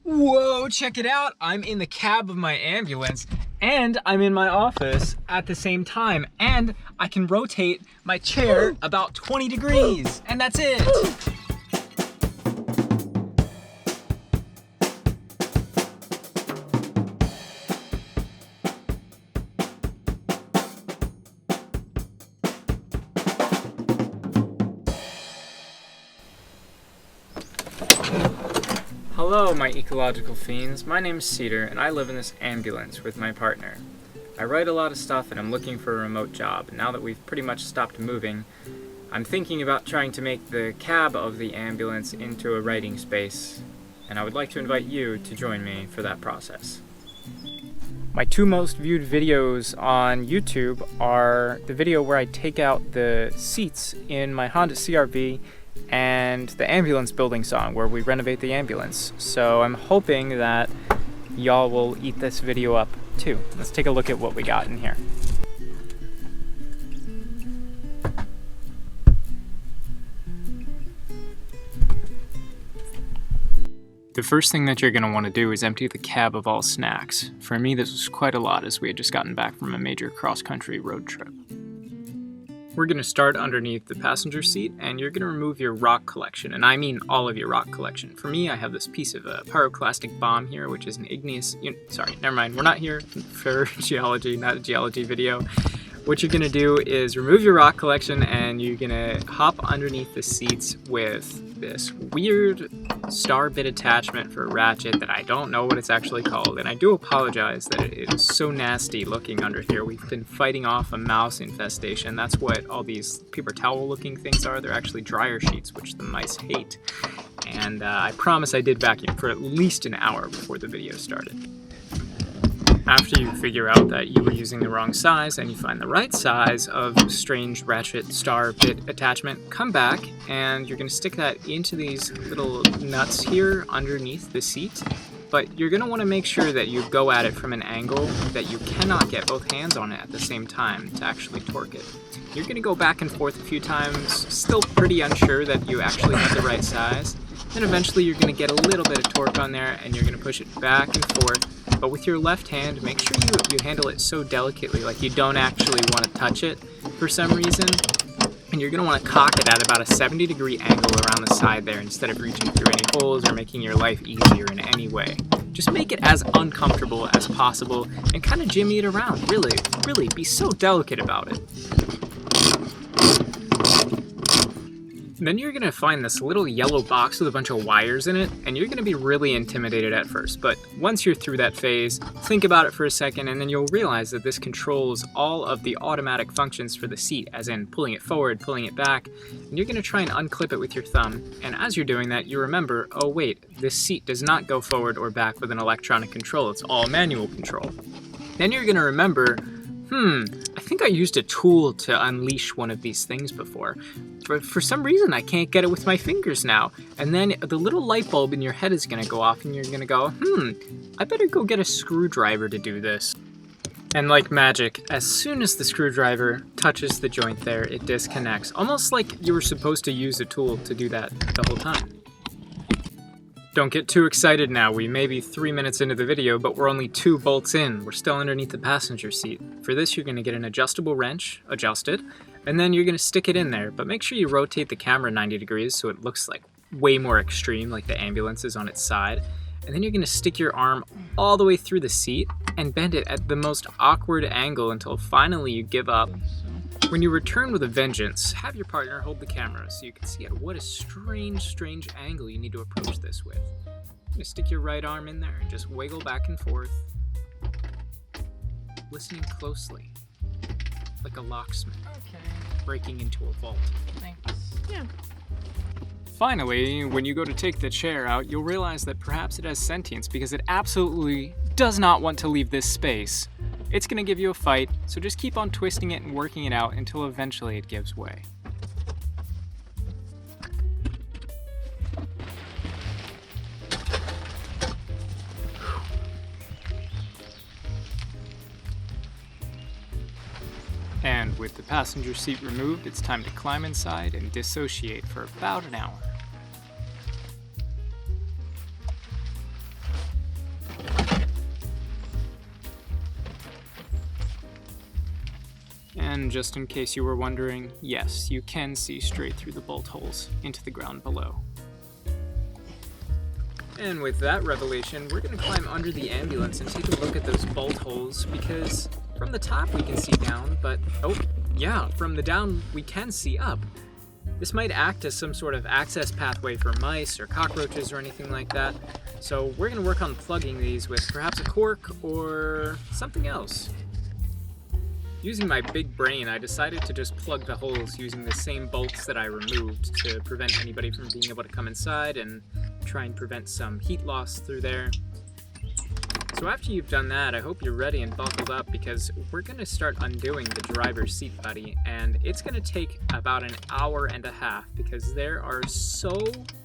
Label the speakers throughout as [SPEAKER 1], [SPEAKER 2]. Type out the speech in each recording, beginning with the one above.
[SPEAKER 1] Whoa, check it out. I'm in the cab of my ambulance and I'm in my office at the same time, and I can rotate my chair about 20 degrees, and that's it. Hello, my ecological fiends. My name is Cedar, and I live in this ambulance with my partner. I write a lot of stuff, and I'm looking for a remote job. Now that we've pretty much stopped moving, I'm thinking about trying to make the cab of the ambulance into a writing space, and I would like to invite you to join me for that process. My two most viewed videos on YouTube are the video where I take out the seats in my Honda CR-V and the ambulance building song where we renovate the ambulance. So I'm hoping that y'all will eat this video up too. Let's take a look at what we got in here. The first thing that you're going to want to do is empty the cab of all snacks. For me, this was quite a lot as we had just gotten back from a major cross-country road trip. We're going to start underneath the passenger seat, and you're going to remove your rock collection, and I mean all of your rock collection. For me, I have this piece of a pyroclastic bomb here, which is an igneous... Sorry, never mind. We're not here for geology, not a geology video. What you're going to do is remove your rock collection, and you're going to hop underneath the seats with this weird star bit attachment for a ratchet that I don't know what it's actually called, and I do apologize that it is so nasty looking under here. We've been fighting off a mouse infestation. That's what all these paper towel looking things are. They're actually dryer sheets, which the mice hate. And I promise I did vacuum for at least an hour before the video started. After you figure out that you were using the wrong size and you find the right size of strange ratchet star bit attachment, come back and you're going to stick that into these little nuts here underneath the seat. But you're going to want to make sure that you go at it from an angle that you cannot get both hands on it at the same time to actually torque it. You're going to go back and forth a few times, still pretty unsure that you actually have the right size. Then eventually you're going to get a little bit of torque on there and you're going to push it back and forth. But with your left hand, make sure you handle it so delicately, like you don't actually want to touch it for some reason. And you're going to want to cock it at about a 70-degree angle around the side there instead of reaching through any holes or making your life easier in any way. Just make it as uncomfortable as possible and kind of jimmy it around. Really, be so delicate about it. Then you're going to find this little yellow box with a bunch of wires in it, and you're going to be really intimidated at first. But once you're through that phase, think about it for a second, and then you'll realize that this controls all of the automatic functions for the seat, as in pulling it forward, pulling it back, and you're going to try and unclip it with your thumb. And as you're doing that, you remember, oh wait, this seat does not go forward or back with an electronic control. It's all manual control. Then you're going to remember, I think I used a tool to unleash one of these things before. But for some reason, I can't get it with my fingers now. And then the little light bulb in your head is going to go off and you're going to go, I better go get a screwdriver to do this. And like magic, as soon as the screwdriver touches the joint there, it disconnects. Almost like you were supposed to use a tool to do that the whole time. Don't get too excited now. We may be 3 minutes into the video, but we're only 2 bolts in. We're still underneath the passenger seat. For this, you're going to get an adjustable wrench, adjusted, and then you're going to stick it in there. But make sure you rotate the camera 90 degrees so it looks like way more extreme, like the ambulance is on its side. And then you're going to stick your arm all the way through the seat and bend it at the most awkward angle until finally you give up. When you return with a vengeance, have your partner hold the camera so you can see at what a strange angle you need to approach this with. You're going to stick your right arm in there and just wiggle back and forth, listening closely, like a locksmith breaking into a vault.
[SPEAKER 2] Thanks. Yeah.
[SPEAKER 1] Finally, when you go to take the chair out, you'll realize that perhaps it has sentience because it absolutely does not want to leave this space. It's going to give you a fight, so just keep on twisting it and working it out until eventually it gives way. And with the passenger seat removed, it's time to climb inside and dissociate for about an hour. And just in case you were wondering, yes, you can see straight through the bolt holes into the ground below. And with that revelation, we're going to climb under the ambulance and take a look at those bolt holes, because from the top we can see down, but oh yeah, from the down we can see up. This might act as some sort of access pathway for mice or cockroaches or anything like that, so we're going to work on plugging these with perhaps a cork or something else. Using my big brain, I decided to just plug the holes using the same bolts that I removed to prevent anybody from being able to come inside and try and prevent some heat loss through there. So after you've done that, I hope you're ready and buckled up, because we're going to start undoing the driver's seat buddy, and it's going to take about an hour and a half because there are so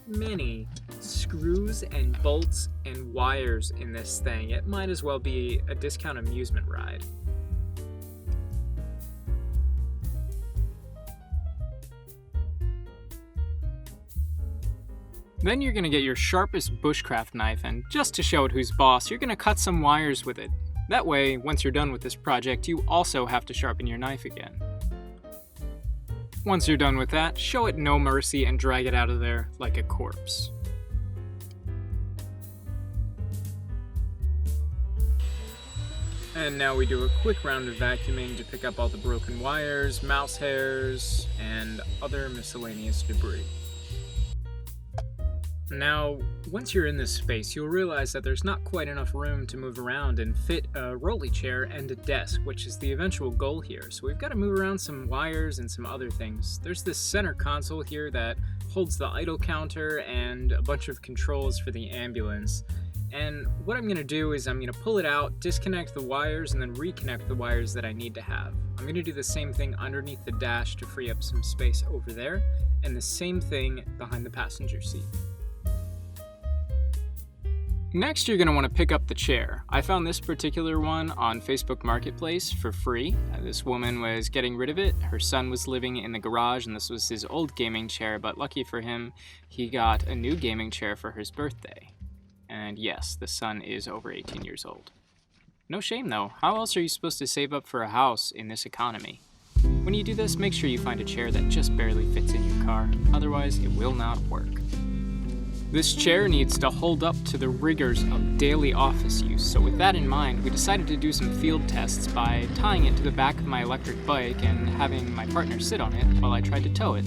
[SPEAKER 1] many screws and bolts and wires in this thing. It might as well be a discount amusement ride. Then you're going to get your sharpest bushcraft knife, and just to show it who's boss, you're going to cut some wires with it. That way, once you're done with this project, you also have to sharpen your knife again. Once you're done with that, show it no mercy and drag it out of there like a corpse. And now we do a quick round of vacuuming to pick up all the broken wires, mouse hairs, and other miscellaneous debris. Now, once you're in this space, you'll realize that there's not quite enough room to move around and fit a rolly chair and a desk, which is the eventual goal here. So we've got to move around some wires and some other things. There's this center console here that holds the idle counter and a bunch of controls for the ambulance. And what I'm going to do is I'm going to pull it out, disconnect the wires, and then reconnect the wires that I need to have. I'm going to do the same thing underneath the dash to free up some space over there, and the same thing behind the passenger seat. Next, you're going to want to pick up the chair. I found this particular one on Facebook Marketplace for free. This woman was getting rid of it. Her son was living in the garage, and this was his old gaming chair, but lucky for him, he got a new gaming chair for his birthday. And yes, the son is over 18 years old. No shame though. How else are you supposed to save up for a house in this economy? When you do this, make sure you find a chair that just barely fits in your car. Otherwise, it will not work. This chair needs to hold up to the rigors of daily office use, so with that in mind, we decided to do some field tests by tying it to the back of my electric bike and having my partner sit on it while I tried to tow it.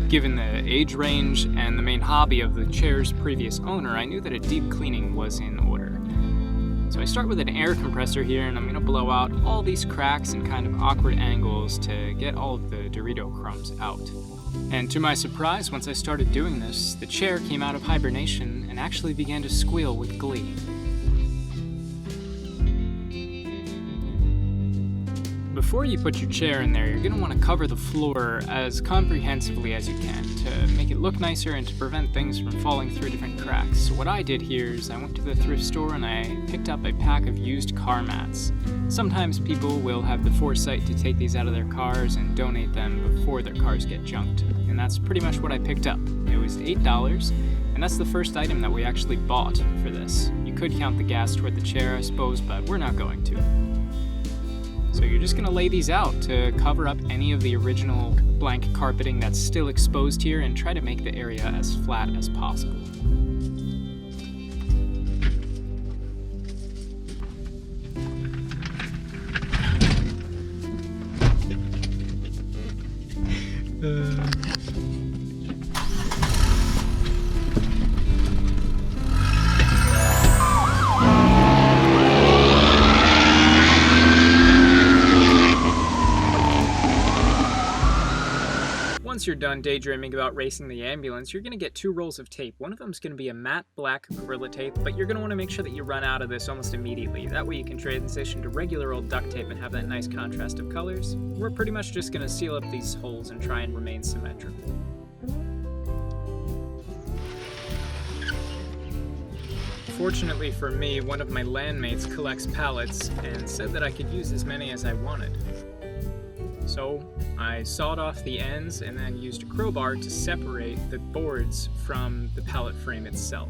[SPEAKER 1] Given the age range and the main hobby of the chair's previous owner, I knew that a deep cleaning was in order. So I start with an air compressor here, and I'm going to blow out all these cracks and kind of awkward angles to get all of the Dorito crumbs out. And to my surprise, once I started doing this, the chair came out of hibernation and actually began to squeal with glee. Before you put your chair in there, you're going to want to cover the floor as comprehensively as you can to make it look nicer and to prevent things from falling through different cracks. So what I did here is I went to the thrift store and I picked up a pack of used car mats. Sometimes people will have the foresight to take these out of their cars and donate them before their cars get junked. And that's pretty much what I picked up. It was $8, and that's the first item that we actually bought for this. You could count the gas toward the chair, I suppose, but we're not going to. So you're just going to lay these out to cover up any of the original blank carpeting that's still exposed here and try to make the area as flat as possible. Once you're done daydreaming about racing the ambulance, you're going to get 2 rolls of tape. One of them is going to be a matte black Gorilla Tape, but you're going to want to make sure that you run out of this almost immediately. That way you can transition to regular old duct tape and have that nice contrast of colors. We're pretty much just going to seal up these holes and try and remain symmetrical. Fortunately for me, one of my landmates collects pallets and said that I could use as many as I wanted. So I sawed off the ends and then used a crowbar to separate the boards from the pallet frame itself.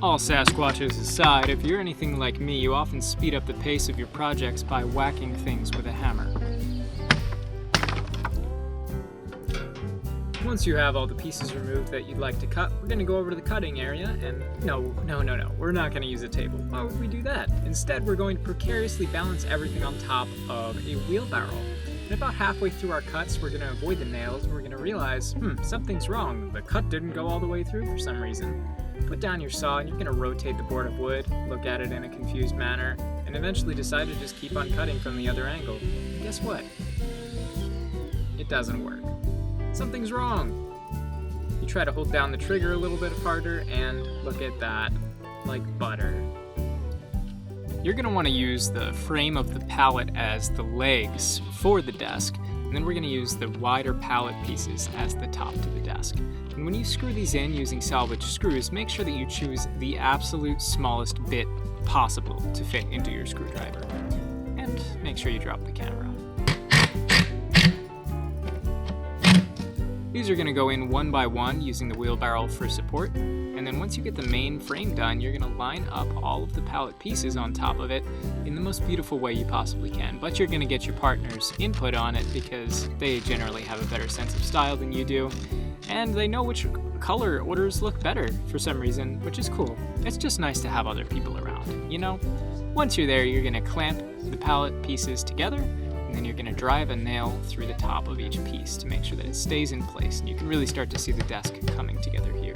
[SPEAKER 1] All Sasquatches aside, if you're anything like me, you often speed up the pace of your projects by whacking things with a hammer. Once you have all the pieces removed that you'd like to cut, we're going to go over to the cutting area and no, we're not going to use a table. Why would we do that? Instead, we're going to precariously balance everything on top of a wheelbarrow. And about halfway through our cuts, we're going to avoid the nails and we're going to realize, something's wrong. The cut didn't go all the way through for some reason. Put down your saw and you're going to rotate the board of wood, look at it in a confused manner, and eventually decide to just keep on cutting from the other angle. And guess what? It doesn't work. Something's wrong. You try to hold down the trigger a little bit harder and look at that, like butter. You're going to want to use the frame of the pallet as the legs for the desk, and then we're going to use the wider pallet pieces as the top to the desk. And when you screw these in using salvage screws, make sure that you choose the absolute smallest bit possible to fit into your screwdriver. And make sure you drop the camera. These are going to go in one by one using the wheelbarrow for support. And then once you get the main frame done, you're going to line up all of the pallet pieces on top of it in the most beautiful way you possibly can. But you're going to get your partner's input on it because they generally have a better sense of style than you do. And they know which color orders look better for some reason, which is cool. It's just nice to have other people around, you know? Once you're there, you're going to clamp the pallet pieces together, and then you're going to drive a nail through the top of each piece to make sure that it stays in place. And you can really start to see the desk coming together here.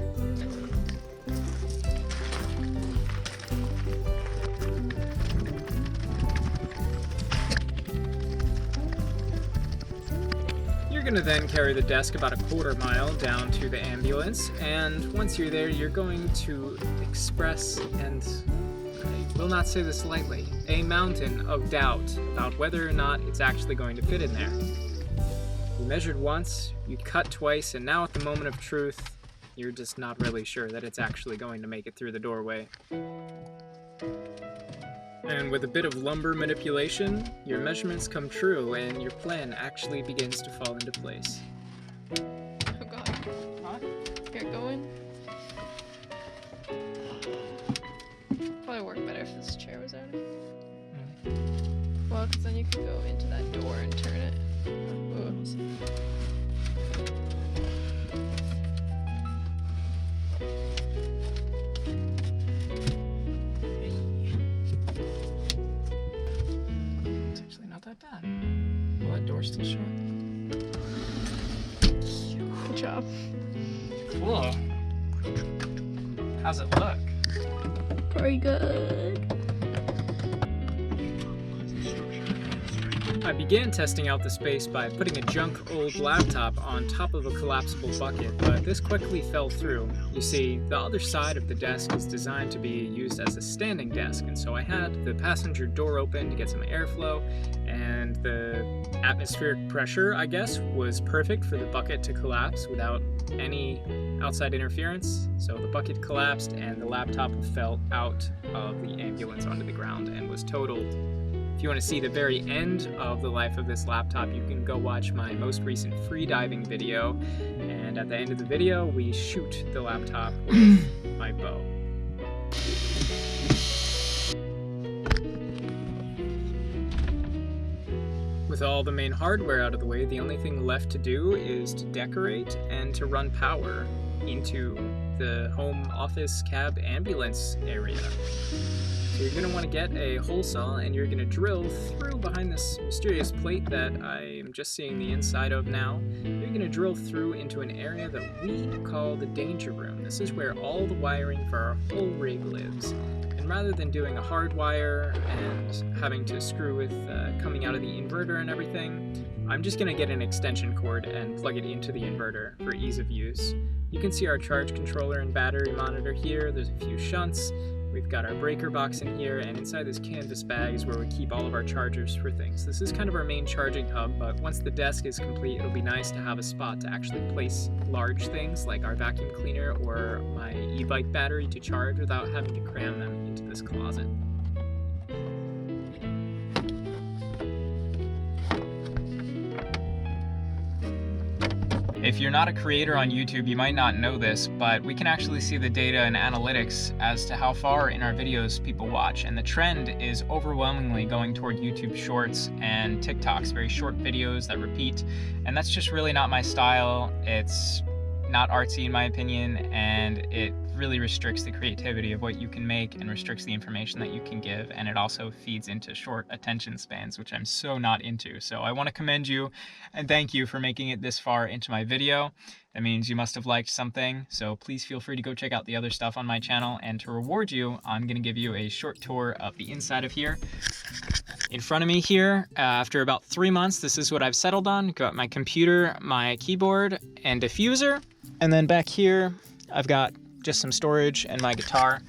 [SPEAKER 1] You're going to then carry the desk about a quarter mile down to the ambulance, and once you're there, you're going to express, and I will not say this lightly, a mountain of doubt about whether or not it's actually going to fit in there. You measured once, you cut twice, and now at the moment of truth, you're just not really sure that it's actually going to make it through the doorway. And with a bit of lumber manipulation, your measurements come true and your plan actually begins to fall into place.
[SPEAKER 2] Oh god.
[SPEAKER 1] Huh?
[SPEAKER 2] Get going. Probably work better if this chair was out of it. Well, because then you can go into that door and turn it. Oops.
[SPEAKER 1] Done. Well, that door's still shut.
[SPEAKER 2] Good job.
[SPEAKER 1] Cool. How's it look?
[SPEAKER 2] Very good.
[SPEAKER 1] I began testing out the space by putting a junk old laptop on top of a collapsible bucket, but this quickly fell through. You see, the other side of the desk is designed to be used as a standing desk, and so I had the passenger door open to get some airflow, and the atmospheric pressure, I guess, was perfect for the bucket to collapse without any outside interference. So the bucket collapsed and the laptop fell out of the ambulance onto the ground and was totaled. If you want to see the very end of the life of this laptop, you can go watch my most recent freediving video, and at the end of the video, we shoot the laptop with my bow. With all the main hardware out of the way, the only thing left to do is to decorate and to run power into the home office cab ambulance area. So you're going to want to get a hole saw and you're going to drill through behind this mysterious plate that I am just seeing the inside of now. You're going to drill through into an area that we call the danger room. This is where all the wiring for our whole rig lives. And And rather than doing a hard wire and having to screw with coming out of the inverter and everything, I'm just going to get an extension cord and plug it into the inverter for ease of use. You can see our charge controller and battery monitor here. There's a few shunts. We've got our breaker box in here, and inside this canvas bag is where we keep all of our chargers for things. This is kind of our main charging hub, but once the desk is complete, it'll be nice to have a spot to actually place large things like our vacuum cleaner or my e-bike battery to charge without having to cram them into this closet. If you're not a creator on YouTube, you might not know this, but we can actually see the data and analytics as to how far in our videos people watch. And the trend is overwhelmingly going toward YouTube Shorts and TikToks, very short videos that repeat. And that's just really not my style. It's not artsy in my opinion, and it really restricts the creativity of what you can make and restricts the information that you can give, and it also feeds into short attention spans, which I'm so not into. So I want to commend you and thank you for making it this far into my video. That means you must have liked something, so please feel free to go check out the other stuff on my channel, and to reward you, I'm going to give you a short tour of the inside of here. In front of me here, after about 3 months, this is what I've settled on. Got my computer, my keyboard, and diffuser. And then back here, I've got just some storage and my guitar.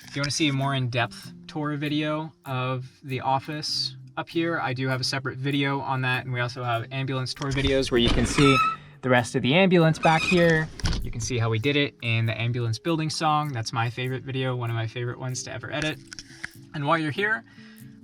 [SPEAKER 1] If you want to see a more in-depth tour video of the office up here, I do have a separate video on that, and we also have ambulance tour videos where you can see the rest of the ambulance back here. You can see how we did it in the ambulance building song. That's my favorite video, one of my favorite ones to ever edit. And while you're here,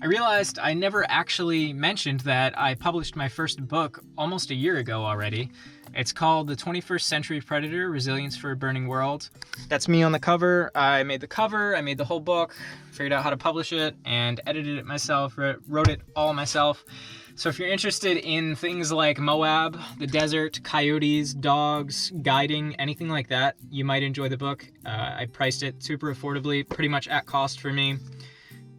[SPEAKER 1] I realized I never actually mentioned that I published my first book almost a year ago already. It's called The 21st Century Predator, Resilience for a Burning World. That's me on the cover. I made the cover, I made the whole book, figured out how to publish it, and edited it myself, wrote it all myself. So if you're interested in things like Moab, the desert, coyotes, dogs, guiding, anything like that, you might enjoy the book. I priced it super affordably, pretty much at cost for me.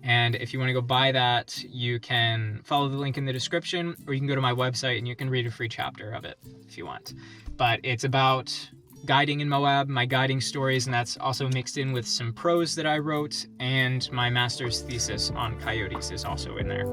[SPEAKER 1] And if you want to go buy that, you can follow the link in the description, or you can go to my website and you can read a free chapter of it if you want. But it's about guiding in Moab, my guiding stories, and that's also mixed in with some prose that I wrote, and my master's thesis on coyotes is also in there.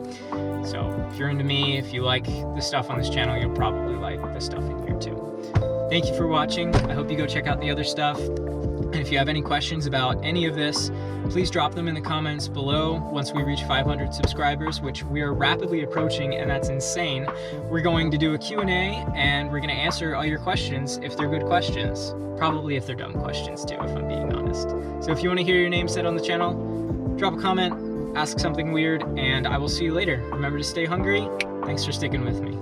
[SPEAKER 1] So if you're into me, if you like the stuff on this channel, you'll probably like the stuff in here too. Thank you for watching. I hope you go check out the other stuff. And if you have any questions about any of this, please drop them in the comments below. Once we reach 500 subscribers, which we are rapidly approaching, and that's insane, we're going to do a Q&A, and we're going to answer all your questions if they're good questions. Probably if they're dumb questions too, if I'm being honest. So if you want to hear your name said on the channel, drop a comment, ask something weird, and I will see you later. Remember to stay hungry. Thanks for sticking with me.